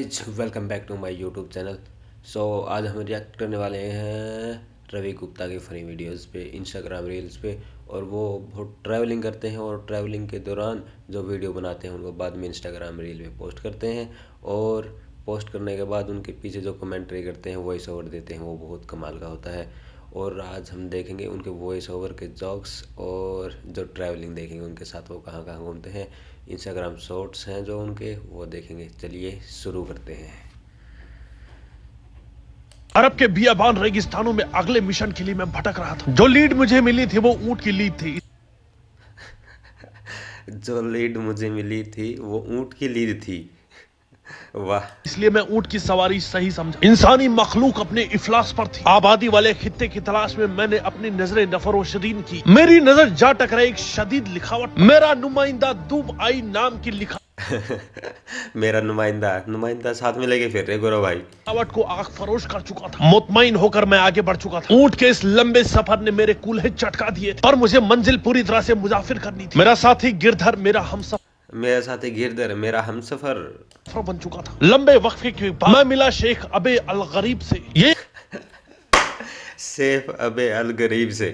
Guys welcome back to my YouTube channel. आज हम react करने वाले हैं रवि गुप्ता की फ़नी वीडियोस पे, इंस्टाग्राम रील्स पे। और वो बहुत ट्रैवलिंग करते हैं और ट्रैवलिंग के दौरान जो वीडियो बनाते हैं उनको बाद में इंस्टाग्राम रील पे पोस्ट करते हैं। और पोस्ट करने के बाद उनके पीछे जो कमेंट्री करते हैं, वॉइस ओवर देते हैं, वो बहुत कमाल का होता है। और आज हम देखेंगे उनके वॉइस ओवर के जॉक्स और जो ट्रैवलिंग देखेंगे उनके साथ, वो कहाँ कहाँ घूमते हैं। इंस्टाग्राम शॉर्ट्स हैं जो उनके, वो देखेंगे। चलिए शुरू करते हैं। अरब के बियाबान रेगिस्तानों में अगले मिशन के लिए मैं भटक रहा था। जो लीड मुझे मिली थी वो ऊंट की लीड थी। जो लीड मुझे मिली थी वो ऊंट की लीड थी। वाह। इसलिए मैं ऊंट की सवारी सही समझा। इंसानी मखलूक अपने इफलास पर थी। आबादी वाले खित्ते की तलाश में मैंने अपनी नजरें नफरोशदीन की। मेरी नजर जा टकराई एक शदीद लिखावट। मेरा नुमाइंदा दूब आई नाम की मेरा नुमाइंदा साथ में लेके फिर रहे गोरो भाई। लिखावट को आग फरोश कर चुका था। मुतमईन होकर मैं आगे बढ़ चुका था। ऊंट के इस लंबे सफर ने मेरे कूल्हे चटका दिए थे, पर मुझे मंजिल पूरी तरह से मुजाफिर करनी थी। मेरा साथी गिरधर मेरा हमसफर बन चुका था। लंबे वक्फे के बाद मैं मिला शेख अबे अल गरीब से। ये सेफ अबे अल गरीब से।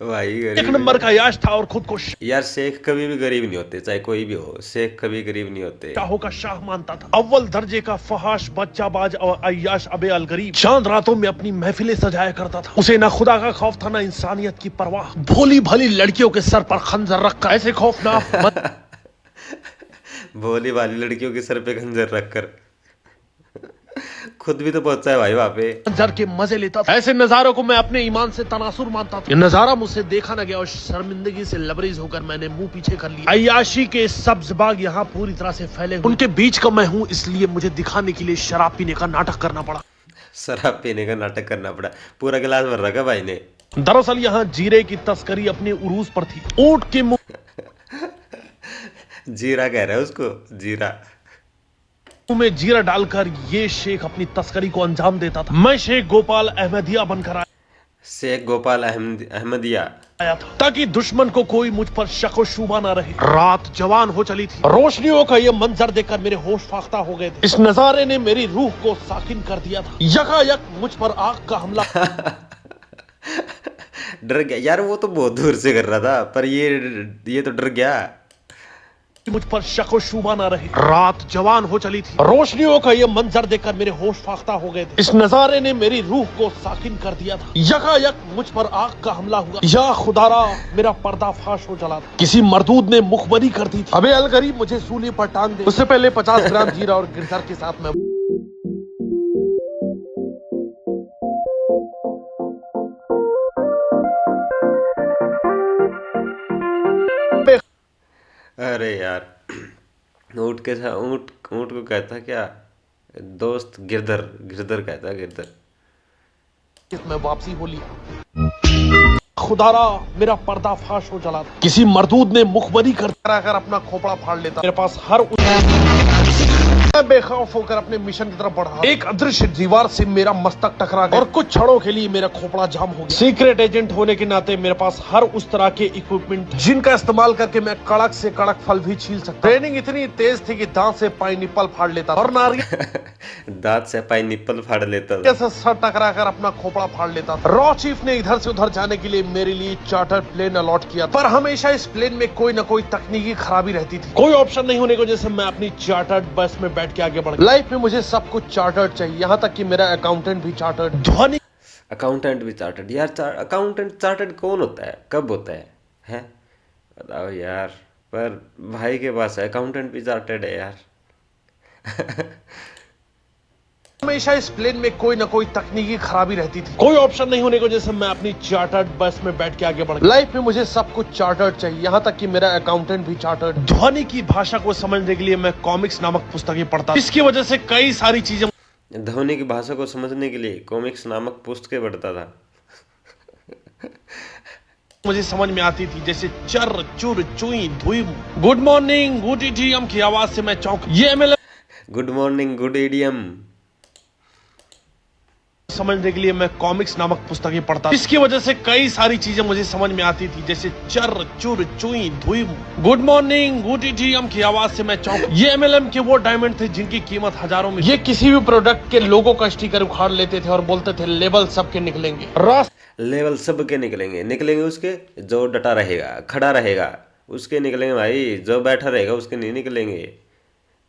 भाई एक गरीब नंबर का याश था और खुद को यार, शेख कभी भी गरीब नहीं होते, चाहे कोई भी हो। शेख कभी गरीब नहीं होते। शाहों का शाह मानता था। अव्वल दर्जे का फहाश बच्चाबाज और अय्याश अबे अल गरीब चांद रातों में अपनी महफिलें सजाया करता था। उसे ना खुदा का खौफ था, ना इंसानियत की परवाह। भोली भाली लड़कियों के सर पर खंजर रखकर ऐसे खौफनाक भोली वाली लड़कियों के सर पे खंजर रखकर खुद भी तो पहुंचा है भाई वहां पे। मंजर के मजे लेता था। ऐसे नजारों को मैं अपने ईमान से तनासुर मानता था। ये नजारा मुझसे देखा न गया और शर्मिंदगी से लबरेज होकर मैंने मुंह पीछे कर लिया। अय्याशी के सब्ज बाग यहाँ पूरी तरह से फैले, उनके बीच का मैं हूँ, इसलिए मुझे दिखाने के लिए शराब पीने का नाटक करना पड़ा। शराब पीने का नाटक करना पड़ा। पूरा गिलास भर रखा भाई ने। दरअसल यहाँ जीरे की तस्करी अपने उरूज पर थी। ऊंट के मुंह जीरा कह रहा है उसको, जीरा। में जीरा डालकर ये शेख अपनी तस्करी को अंजाम देता था। मैं शेख गोपाल अहमदिया बनकर शेख गोपाल अहमदिया आया था, ताकि दुश्मन को कोई मुझ पर शक व शुबा ना रहे। रात जवान हो चली थी। रोशनियों का ये मंजर देखकर मेरे होश फाख्ता हो गए थे। इस नजारे ने मेरी रूह को साकिन कर दिया था। यकायक मुझ पर आग का हमला डर गया यार, वो तो बहुत दूर से कर रहा था, पर ये तो डर गया। मुझ पर शक व शुबा ना रहे। रात जवान हो चली थी। रोशनियों का ये मंजर देखकर मेरे होश फाख्ता हो गए थे। इस नजारे ने मेरी रूह को साकिन कर दिया था। यकायक मुझ पर आग का हमला हुआ। या खुदारा, मेरा पर्दाफाश हो चला था। किसी मरदूद ने मुखबरी कर दी थी। अबे अल गरीब मुझे सूली पर टांग दे। उससे पहले 50 ग्राम जीरा और गिरधर के साथ मैं अरे यार, ऊँट के साथ ऊँट ऊँट को कहता क्या दोस्त? गिरधर कहता, गिरधर। मैं वापसी हो लिया। खुदारा, मेरा पर्दाफाश हो चला था। किसी मरदूद ने मुखबरी कर अपना खोपड़ा फाड़ लेता। मेरे पास हर मैं बेखौफ होकर अपने मिशन की तरफ बढ़ा। एक अदृश्य दीवार से मेरा मस्तक टकरा गया और कुछ क्षणों के लिए मेरा खोपड़ा जाम हो गया। सीक्रेट एजेंट होने के नाते मेरे पास हर उस तरह के इक्विपमेंट जिनका इस्तेमाल करके मैं कड़क से कड़क फल भी छील सकता। ट्रेनिंग इतनी तेज थी कि दांत से पाइनएप्पल फाड़ लेता और नारियल दांत से पाइनएप्पल फाड़ लेता था। कैसे सर टकरा कर अपना खोपड़ा फाड़ लेता था। रॉ चीफ ने इधर से उधर जाने के लिए मेरे लिए चार्टर प्लेन अलॉट किया, पर हमेशा इस प्लेन में कोई न कोई तकनीकी खराबी रहती थी। कोई ऑप्शन नहीं होने की वजह से मैं अपनी चार्टर्ड बस में बैठ के आगे बढ़ गया। लाइफ में मुझे सब कुछ चार्टर्ड चाहिए, यहाँ तक कि मेरा अकाउंटेंट भी चार्टर्ड। ध्वनि अकाउंटेंट भी चार्टर्ड? यार अकाउंटेंट चार्टर्ड कौन होता है, कब होता है? हैं बताओ यार। पर भाई के पास अकाउंटेंट भी चार्टर्ड है यार। हमेशा इस प्लेन में कोई न कोई तकनीकी खराबी रहती थी। कोई ऑप्शन नहीं होने की वजह से मैं अपनी चार्टर्ड बस में बैठ के आगे बढ़ गया। लाइफ में मुझे सब कुछ चार्टर्ड चाहिए, यहाँ तक कि मेरा अकाउंटेंट भी चार्टर्ड। ध्वनि की भाषा को समझने के लिए मैं कॉमिक्स नामक पुस्तकें पढ़ता। इसकी वजह से कई सारी चीजें ध्वनि की भाषा को समझने के लिए कॉमिक्स नामक पुस्तकें पढ़ता था। मुझे समझ में आती थी, जैसे चर चुर चुई धुई। गुड मॉर्निंग गुड इडियम की आवाज से मैं चौंक। ये गुड मॉर्निंग गुड इडियम समझने के लिए मैं कॉमिक्स नामक पुस्तकें पढ़ता। इसकी वजह से कई सारी चीजें मुझे समझ में आती थी, जैसे चर चुर चुई धुई। गुड मॉर्निंग गुटीजीएम की आवाज से मैं चौंक। ये एमएलएम के वो डायमंड थे जिनकी कीमत हजारों में। ये किसी भी प्रोडक्ट के लोगों का स्टिकर उखाड़ लेते थे और बोलते थे लेबल सबके निकलेंगे। लेवल सबके निकलेंगे उसके जो डटा रहेगा खड़ा रहेगा उसके निकलेंगे भाई, जो बैठा रहेगा उसके नहीं निकलेंगे,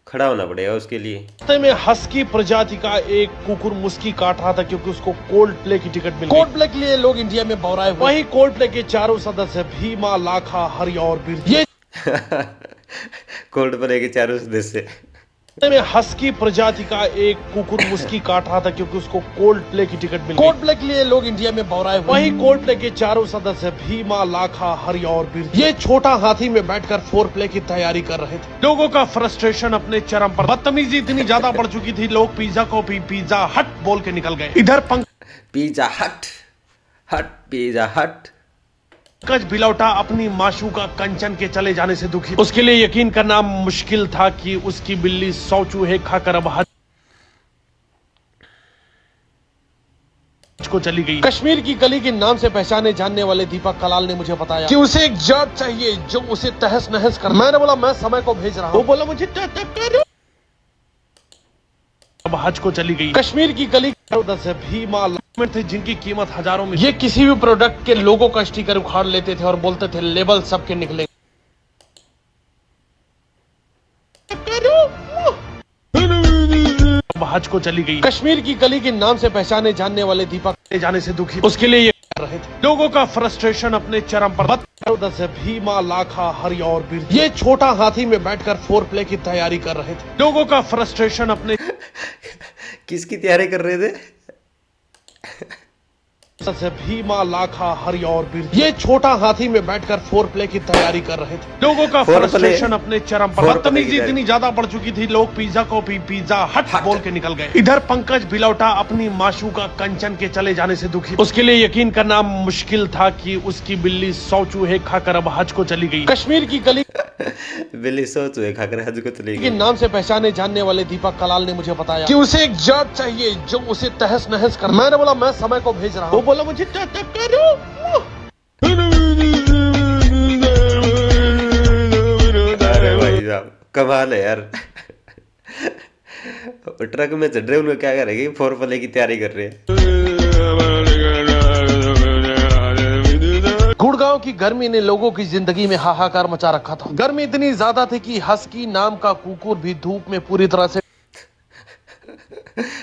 खड़ा होना पड़ेगा उसके लिए। रास्ते में हस्की प्रजाति का एक कुकुर मुस्की काट रहा था क्योंकि उसको कोल्ड प्ले की टिकट मिली। कोल्ड प्ले के लिए लोग इंडिया में बौराए हुए। वही कोल्ड प्ले के चारों सदस्य भीमा, लाखा, हरि और बीर ये कोल्ड प्ले के चारों सदस्य। में हस्की प्रजाति का एक कुकुर मुस्की काट रहा था क्योंकि उसको कोल्ड प्ले की टिकट मिली। कोल्ड प्ले के लिए लोग इंडिया में बौराए हुए। वही कोल्ड प्ले के चारों सदस्य भीमा, लाखा, हरि और बीर ये छोटा हाथी में बैठकर फोर प्ले की तैयारी कर रहे थे। लोगों का फ्रस्ट्रेशन अपने चरम पर। बदतमीजी इतनी ज्यादा बढ़ चुकी थी, लोग पिज्जा को पिज्जा हट बोल के निकल गए। इधर पिज्जा हट पिज्जा हट। पंकज बिलौटा अपनी माशूका कंचन के चले जाने से दुखी। उसके लिए यकीन करना मुश्किल था कि उसकी बिल्ली 100 चूहे खाकर अब हज को चली गई। कश्मीर की गली के नाम से पहचाने जानने वाले दीपक कलाल ने मुझे बताया कि उसे एक जॉब चाहिए जो उसे तहस नहस कर। मैंने बोला मैं समय को भेज रहा हूँ। वो बोला मुझे अब हज को चली गई। कश्मीर की गली भीमा थे जिनकी कीमत हजारों में। ये किसी भी प्रोडक्ट के लोगों का स्टिकर उखाड़ लेते थे और बोलते थे लेबल सबके निकलेंगे। अब हज को चली गई। कश्मीर की गली के नाम से पहचाने जानने वाले दीपक जाने से दुखी। उसके लिए ये कर रहे थे। लोगों का फ्रस्ट्रेशन अपने चरम पर। भीमा, लाखा, हरि और बीर ये छोटा हाथी में बैठकर फोर प्ले की तैयारी कर रहे थे। लोगों का फ्रस्ट्रेशन अपने किसकी तैयारी कर रहे थे? भीमा, लाखा, हरि और बीर ये छोटा हाथी में बैठकर फोर प्ले की तैयारी कर रहे थे। लोगों का फ्रस्ट्रेशन अपने चरम पर। बदतमीजी इतनी ज्यादा बढ़ चुकी थी, लोग पिज्जा को पिज्जा हट बोल के निकल गए। इधर पंकज बिलौटा अपनी माशूका कंचन के चले जाने से दुखी। उसके लिए यकीन करना मुश्किल था कि उसकी बिल्ली 100 चूहे खाकर अब हज को चली गई। कश्मीर की गली बिल्ली 100 चूहे खाकर हज को चली गई के नाम से पहचाने जानने वाले दीपक कलाल ने मुझे बताया कि उसे एक जॉब चाहिए जो उसे तहस नहस कर। मैंने बोला मैं समय को भेज रहा हूँ। वो बोला मुझे अरे भाई साहब कमाल है यार। ट्रक में चढ़ रहे उनको क्या करेंगे, फोर प्ले की तैयारी कर रहे हैं। गुड़गांव की गर्मी ने लोगों की जिंदगी में हाहाकार मचा रखा था। गर्मी इतनी ज्यादा थी कि हस्की नाम का कुकुर भी धूप में पूरी तरह से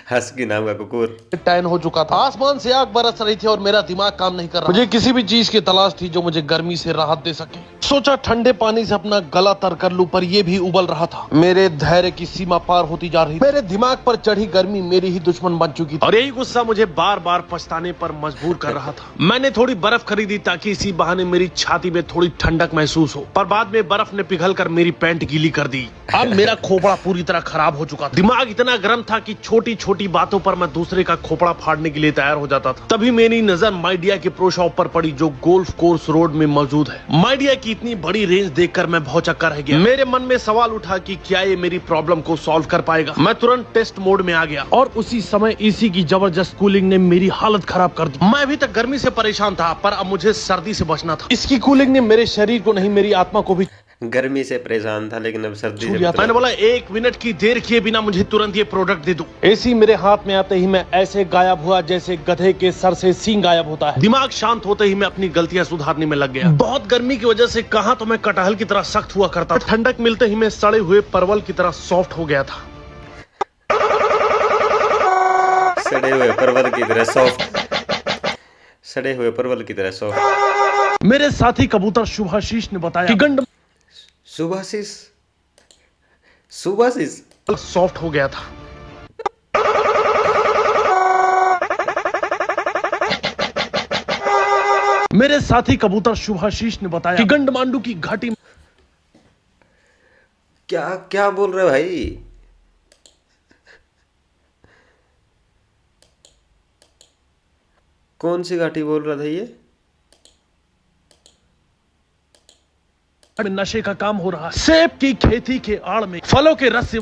हस्की नाम का कुकुर टैन हो चुका था। आसमान से आग बरस रही थी और मेरा दिमाग काम नहीं कर रहा। मुझे किसी भी चीज की तलाश थी जो मुझे गर्मी से राहत दे सके। सोचा ठंडे पानी से अपना गला तर कर लूं, पर यह भी उबल रहा था। मेरे धैर्य की सीमा पार होती जा रही। मेरे दिमाग पर चढ़ी गर्मी मेरी ही दुश्मन बन चुकी थी और यही गुस्सा मुझे बार बार पछताने पर मजबूर कर रहा था। मैंने थोड़ी बर्फ खरीदी ताकि इसी बहाने मेरी छाती में थोड़ी ठंडक महसूस हो, पर बाद में बर्फ ने पिघल कर मेरी पैंट गीली कर दी। अब मेरा खोपड़ा पूरी तरह खराब हो चुका था। दिमाग इतना गर्म था कि छोटी छोटी बातों पर मैं दूसरे का खोपड़ा फाड़ने के लिए तैयार हो जाता था। तभी मेरी नजर माइडिया के प्रो शॉप पर पड़ी जो गोल्फ कोर्स रोड में मौजूद है। माइडिया की इतनी बड़ी रेंज देखकर मैं भौचक्का रह गया। मेरे मन में सवाल उठा कि क्या ये मेरी प्रॉब्लम को सॉल्व कर पाएगा। मैं तुरंत टेस्ट मोड में आ गया और उसी समय एसी की जबरदस्त कूलिंग ने मेरी हालत खराब कर दी। मैं अभी तक गर्मी से परेशान था, पर अब मुझे सर्दी से बचना था। इसकी कूलिंग ने मेरे शरीर को नहीं मेरी आत्मा को भी गर्मी से परेशान था, लेकिन अब सर्दी से मैंने बोला 1 मिनट की देर किए बिना मुझे तुरंत ये प्रोडक्ट दे दो। एसी मेरे हाथ में आते ही मैं ऐसे गायब हुआ जैसे गधे के सर से सींग गायब होता है। दिमाग शांत होते ही मैं अपनी गलतियां सुधारने में लग गया। बहुत गर्मी की वजह से कहा तो मैं कटहल की तरह सख्त हुआ करता था, ठंडक मिलते ही मैं सड़े हुए परवल की तरह सॉफ्ट हो गया था। सड़े हुए परवल की तरह सॉफ्ट, सड़े हुए परवल की तरह सॉफ्ट। मेरे साथी कबूतर शुभाशीष ने बताया कि गंड सुभाषिस सॉफ्ट हो गया था। मेरे साथी कबूतर शुभाशीष ने बताया कि गंडमांडू की घाटी में क्या क्या बोल रहे भाई? कौन सी घाटी बोल रहा था ये? नशे का काम हो रहा है। सेब की खेती के आड़ में फलों के रस से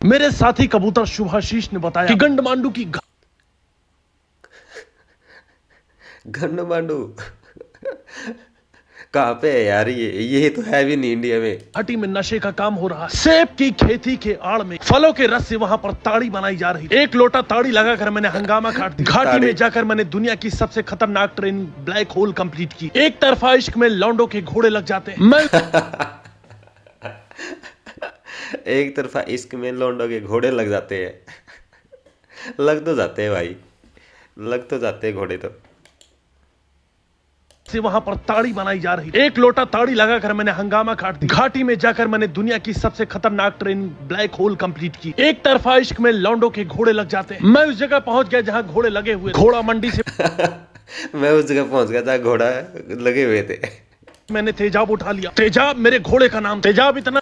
मेरे साथी कबूतर शुभाशीष ने बताया कि गंडमांडू की गंडमांडू कहाँ पे है यार? ये तो है भी नहीं इंडिया में। घाटी में नशे का काम हो रहा है। सेब की खेती के आड़ में फलों के रस से वहां पर ताड़ी बनाई जा रही। एक लोटा ताड़ी लगाकर मैंने हंगामा काट दिया। घाटी में जाकर मैंने दुनिया की सबसे खतरनाक ट्रेनिंग ब्लैक होल कंप्लीट की। एक तरफा इश्क में लौंडों के घोड़े लग जाते हैं। मैं एक तरफा इश्क में लौंडों के घोड़े लग जाते हैं। लग तो जाते हैं भाई, लग तो जाते हैं घोड़े तो। से वहां पर ताड़ी बनाई जा रही। एक लोटा ताड़ी लगाकर मैंने हंगामा काट दिया। घाटी में जाकर मैंने दुनिया की सबसे खतरनाक ट्रेनिंग ब्लैक होल कंप्लीट की। एक तरफा इश्क में लौंडों के घोड़े लग जाते हैं। मैं उस जगह पहुंच गया जहां घोड़े लगे हुए। घोड़ा मंडी से मैं उस जगह पहुंच गया जहाँ घोड़ा लगे हुए थे। मैंने तेजाब उठा लिया। तेजाब मेरे घोड़े का नाम। तेजाब इतना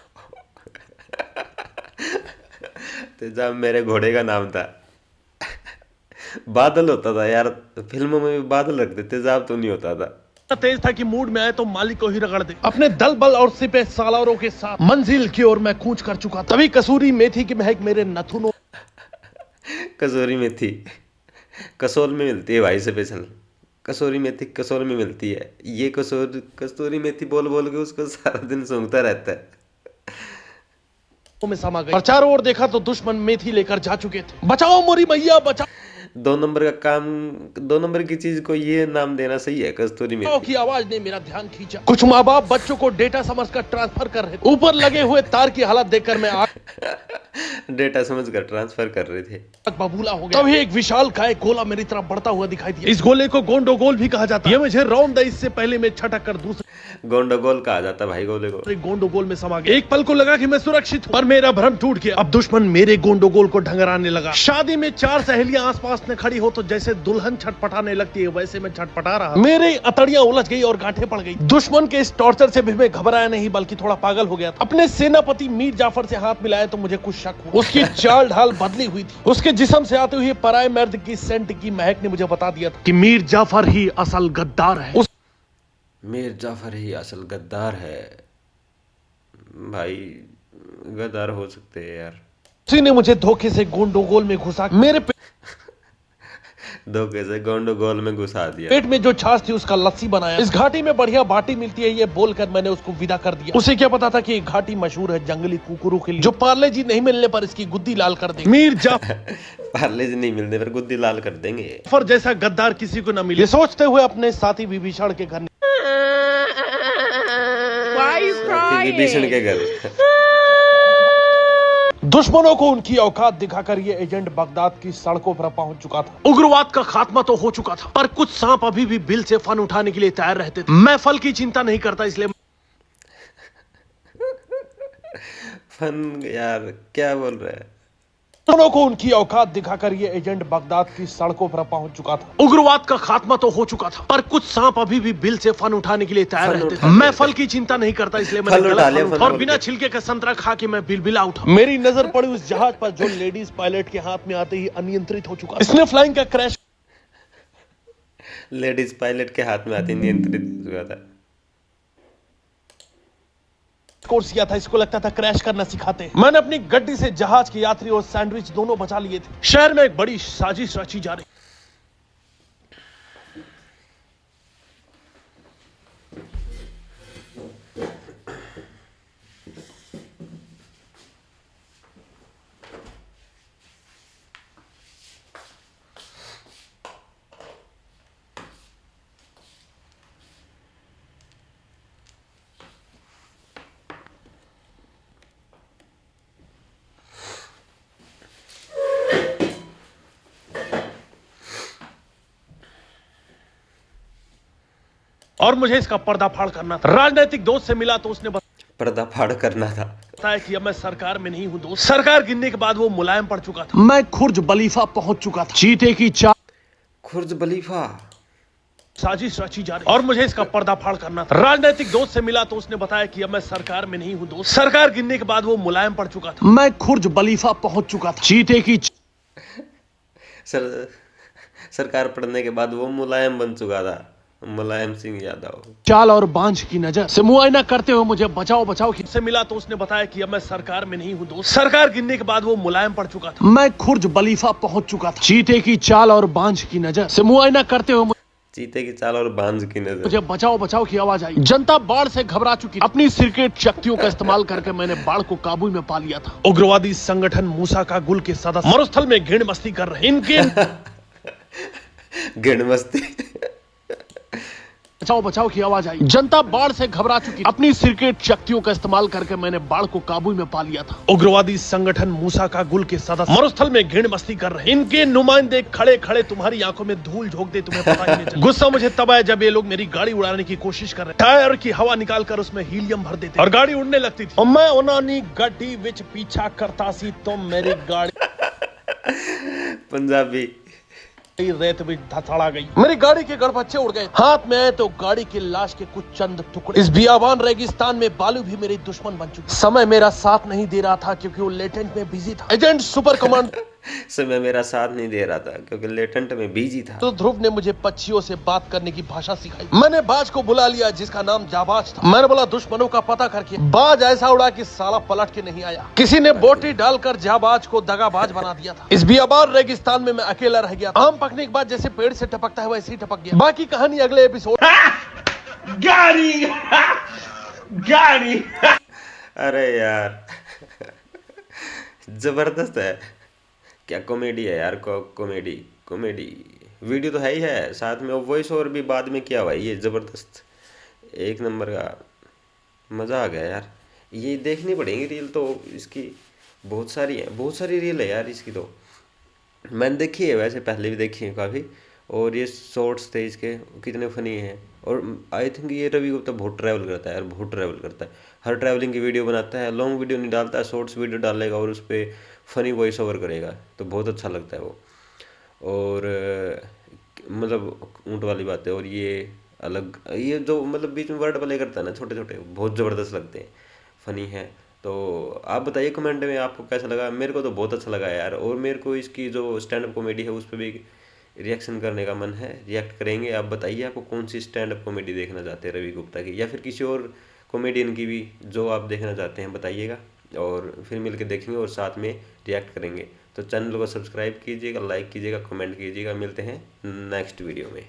तेजाब मेरे घोड़े का नाम था। बादल होता था यार, फिल्मों में भी बादल रखते, तेजाब तो नहीं होता था। तेज था कि मूड में आए तो मालिक को ही रगड़ दे। अपने दल बल और सिपह सालारों के साथ मंजिल की ओर मैं कूच कर चुका। तभी कसूरी मेथी की महक मेरे नथुनों कसूरी मेथी कसोल में मिलती है भाई, स्पेशल कसूरी मेथी कसोल में मिलती है। ये कसूरी मेथी बोल बोल के उसको सारा दिन सूंघता रहता है। में समा गई और चारों ओर देखा तो दुश्मन मेथी लेकर जा चुके थे। बचाओ मोरी मैया बचाओ। 2 नंबर का काम, 2 नंबर की चीज को ये नाम देना सही है, कस्तूरी मेथी की आवाज ने मेरा ध्यान खींचा। कुछ माँ बाप बच्चों को डेटा समझकर ट्रांसफर कर रहे थे। ऊपर लगे हुए तार की हालत देखकर मैं डेटा समझकर ट्रांसफर कर रहे थे। बबूला हो गया। तभी एक विशाल काय गोला मेरी तरफ बढ़ता हुआ दिखाई दिया। इस गोले को गोंडोगोल भी कहा जाता है। ये मुझे रौंद दे, इससे पहले मैं छटक कर दूसरे गोंडोगोल कहा जाता भाई गोले को। गोंडोगोल में समा गया। एक पल को लगा कि मैं सुरक्षित हूं, पर मेरा भ्रम टूट गया। अब दुश्मन मेरे गोंडोगोल को ढंगराने लगा। शादी में 4 सहेलियां आसपास न खड़ी हो तो जैसे दुल्हन छटपटाने लगती है, वैसे मैं छटपटा रहा। मेरे अतड़ियां उलझ गई और गांठें पड़ गई। दुश्मन के इस टॉर्चर से भी मैं घबराया नहीं, बल्कि थोड़ा पागल हो गया था। अपने सेनापति मीर जाफर से हाथ मिलाया तो मुझे कुछ शक हुआ। उसकी चाल ढाल बदली हुई थी। उसके जिस्म से आते हुए पराये मर्द की सेंट की महक ने मुझे बता दिया था कि मीर जाफर ही असल गद्दार है। मीर जाफर ही असल गद्दार है। भाई गद्दार हो सकते हैं यार। उसी ने मुझे धोखे से गोंडोगोल में घुसा मेरे धोखे से गोंडोगोल में घुसा दिया। पेट में जो छाछ थी उसका लस्सी बनाया। इस घाटी में बढ़िया बाटी मिलती है, ये बोलकर मैंने उसको विदा कर दिया। उसे क्या पता था कि घाटी मशहूर है जंगली कुकुरों के लिए, जो पार्ले जी नहीं मिलने पर इसकी गुद्दी लाल कर देंगे। मीर जाफर पार्ले जी नहीं मिलने पर गुद्दी लाल कर देंगे। पर जैसा गद्दार किसी को न मिले, ये सोचते हुए अपने साथी विभीषण के घर विभीषण के घर दुश्मनों को उनकी औकात दिखाकर ये एजेंट बगदाद की सड़कों पर पहुंच चुका था। उग्रवाद का खात्मा तो हो चुका था, पर कुछ सांप अभी भी बिल से फन उठाने के लिए तैयार रहते थे। मैं फल की चिंता नहीं करता, इसलिए फन यार क्या बोल रहा है। दुश्मनों को उनकी औकात दिखाकर ये एजेंट बगदाद की सड़कों पर पहुंच चुका था। उग्रवाद का खात्मा तो हो चुका था, पर कुछ सांप अभी भी बिल से फन उठाने के लिए तैयार रहते थे। मैं फल की चिंता नहीं करता, इसलिए मैंने और बिना छिलके का संतरा खा के मैं बिलबिला उठा। मेरी नजर पड़ी उस जहाज पर जो लेडीज पायलट के हाथ में आते ही अनियंत्रित हो चुका। इसने फ्लाइंग का क्रैश लेडीज पायलट के हाथ में आते नियंत्रित हो चुका था। कोर्स किया था, इसको लगता था क्रैश करना सिखाते हैं। मैंने अपनी गड्डी से जहाज के यात्री और सैंडविच दोनों बचा लिए थे। शहर में एक बड़ी साजिश रची जा रही। और मुझे इसका पर्दाफाड़ करना था। राजनीतिक दोस्त से मिला तो उसने पर्दाफाड़ करना था। बताया कि अब मैं सरकार में नहीं हूं दोस्त। सरकार गिरने के बाद वो मुलायम पड़ चुका था। मैं खुर्ज बलीफा पहुंच चुका था। चीते की चाल खुर्ज बलीफा साजिश रची जा रही और मुझे इसका पर्दाफाड़ करना था। राजनीतिक दोस्त से मिला तो उसने बताया कि अब मैं सरकार में नहीं हूं दोस्त। सरकार गिरने के बाद वो मुलायम पड़ चुका था। मैं खुर्ज बलीफा पहुंच चुका था। चीते की सरकार पड़ने के बाद वो मुलायम बन चुका था। मुलायम सिंह यादव। चाल और बांझ की नजर से मुआयना करते हुए मुझे बचाओ बचाओ की से मिला, तो उसने बताया कि अब मैं सरकार में नहीं हूँ दोस्त। सरकार गिरने के बाद वो मुलायम पड़ चुका था, मैं खुर्ज बलीफा पहुंच चुका था। चीते की चाल और बांझ की नजर से मुआयना करते हुए चीते की चाल और बांझ की नजर। मुझे बचाओ बचाओ की आवाज आई। जनता बाढ़ से घबरा चुकी, अपनी क्रिकेट शक्तियों का इस्तेमाल करके मैंने बाढ़ को काबू में पा लिया था। उग्रवादी संगठन मूसा का गुल के सदस्य मरुस्थल में घेड़ मस्ती कर रहे, इनके गिण मस्ती। बचाओ बचाओ की आवाज आई। जनता बाढ़ से घबरा चुकी, अपनी क्रिकेट शक्तियों का इस्तेमाल करके मैंने बाढ़ को काबू में पा लिया था। उग्रवादी संगठन मूसा का गुल के सदस्य मरुस्थल में घेड़ मस्ती कर रहे, इनके नुमाइंदे खड़े खड़े तुम्हारी आंखों में धूल झोंक दे, तुम्हें पता ही नहीं चला। गुस्सा मुझे तब आया जब ये लोग मेरी गाड़ी उड़ाने की कोशिश कर रहे, टायर की हवा निकाल कर उसमें हीलियम भर देते और गाड़ी उड़ने लगती थी, और मैं उन्होंने गड्डी विच पीछा करता सी तो मेरी गाड़ी पंजाबी। रेत में धसाड़ा गई, मेरी गाड़ी के गड़बच्चे उड़ गए। हाथ में आए तो गाड़ी की लाश के कुछ चंद टुकड़े। इस बियाबान रेगिस्तान में बालू भी मेरी दुश्मन बन चुकी। समय मेरा साथ नहीं दे रहा था क्योंकि वो लेटेंट में बिजी था। एजेंट सुपर कमांड समय मेरा साथ नहीं दे रहा था क्योंकि लेटेंट में बिजी था। तो ध्रुव ने मुझे पक्षियों से बात करने की भाषा सिखाई। मैंने बाज को बुला लिया जिसका नाम जाबाज था। मैंने बोला दुश्मनों का पता करके। बाज ऐसा उड़ा कि साला पलट के नहीं आया। किसी ने बोटी डालकर जाबाज को दगाबाज बना दिया था। इस बियाबान रेगिस्तान में मैं अकेला रह गया। आम पकने के बाद जैसे पेड़ से टपकता है वैसे ही टपक गया। बाकी कहानी अगले एपिसोड। गाड़ी गाड़ी। अरे यार जबरदस्त है, क्या कॉमेडी है यार। कॉमेडी कॉमेडी वीडियो तो है ही है, साथ में वॉइस ओवर भी बाद में किया हुआ है। ये ज़बरदस्त, एक नंबर का, मज़ा आ गया यार। ये देखनी पड़ेगी रील तो इसकी, बहुत सारी है, बहुत सारी रील है यार इसकी तो। मैंने देखी है, वैसे पहले भी देखी है काफ़ी, और ये शॉर्ट्स थे इसके कितने फनी हैं। और आई थिंक ये रवि गुप्ता बहुत ट्रैवल करता है यार, बहुत ट्रैवल करता है। हर ट्रैवलिंग की वीडियो बनाता है, लॉन्ग वीडियो नहीं डालता है, शॉर्ट्स वीडियो डालेगा और उस पर फ़नी वॉइस ओवर करेगा, तो बहुत अच्छा लगता है वो। और मतलब ऊँट वाली बात है। और ये अलग, ये जो मतलब बीच में वर्ड प्ले करता है ना छोटे छोटे, बहुत ज़बरदस्त लगते हैं, फ़नी है। तो आप बताइए कमेंट में आपको कैसा लगा। मेरे को तो बहुत अच्छा लगा यार। और मेरे को इसकी जो स्टैंड अप कॉमेडी है उस पर भी रिएक्शन करने का मन है, रिएक्ट करेंगे। आप बताइए आपको कौन सी स्टैंड अप कॉमेडी देखना चाहते हैं, रवि गुप्ता की या फिर किसी और कॉमेडियन की भी, जो आप देखना चाहते हैं बताइएगा। और फिर मिलकर देखेंगे और साथ में रिएक्ट करेंगे। तो चैनल को सब्सक्राइब कीजिएगा, लाइक कीजिएगा, कमेंट कीजिएगा। मिलते हैं नेक्स्ट वीडियो में।